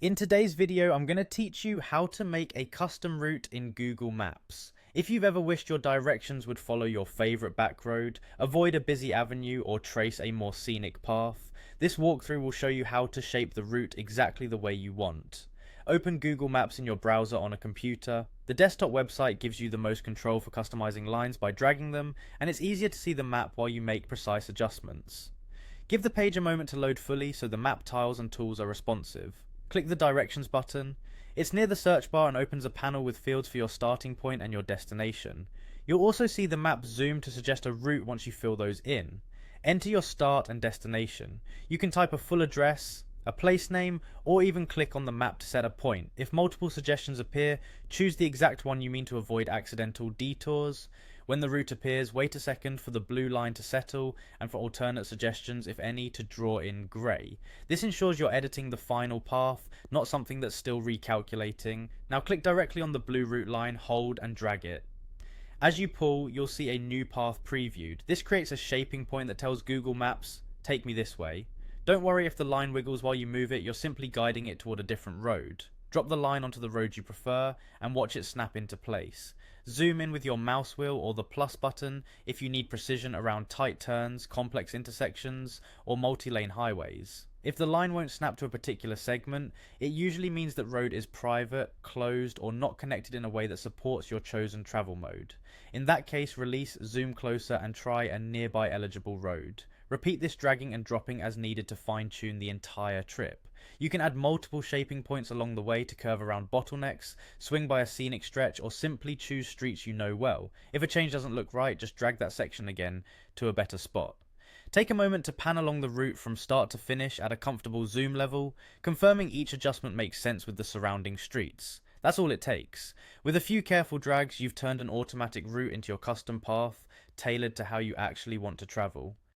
In today's video, I'm going to teach you how to make a custom route in Google Maps. If you've ever wished your directions would follow your favorite back road, avoid a busy avenue, or trace a more scenic path, this walkthrough will show you how to shape the route exactly the way you want. Open Google Maps in your browser on a computer. The desktop website gives you the most control for customizing lines by dragging them, and it's easier to see the map while you make precise adjustments. Give the page a moment to load fully so the map tiles and tools are responsive. Click the Directions button. It's near the search bar and opens a panel with fields for your starting point and your destination. You'll also see the map zoom to suggest a route once you fill those in. Enter your start and destination. You can type a full address, a place name, or even click on the map to set a point. If multiple suggestions appear, choose the exact one you mean to avoid accidental detours. When the route appears, wait a second for the blue line to settle and for alternate suggestions, if any, to draw in grey. This ensures you're editing the final path, not something that's still recalculating. Now click directly on the blue route line, hold and drag it. As you pull, you'll see a new path previewed. This creates a shaping point that tells Google Maps, take me this way. Don't worry if the line wiggles while you move it, you're simply guiding it toward a different road. Drop the line onto the road you prefer and watch it snap into place. Zoom in with your mouse wheel or the plus button if you need precision around tight turns, complex intersections, or multi-lane highways. If the line won't snap to a particular segment, it usually means that road is private, closed, or not connected in a way that supports your chosen travel mode. In that case, release, zoom closer, and try a nearby eligible road. Repeat this dragging and dropping as needed to fine-tune the entire trip. You can add multiple shaping points along the way to curve around bottlenecks, swing by a scenic stretch, or simply choose streets you know well. If a change doesn't look right, just drag that section again to a better spot. Take a moment to pan along the route from start to finish at a comfortable zoom level, confirming each adjustment makes sense with the surrounding streets. That's all it takes. With a few careful drags, you've turned an automatic route into your custom path, tailored to how you actually want to travel.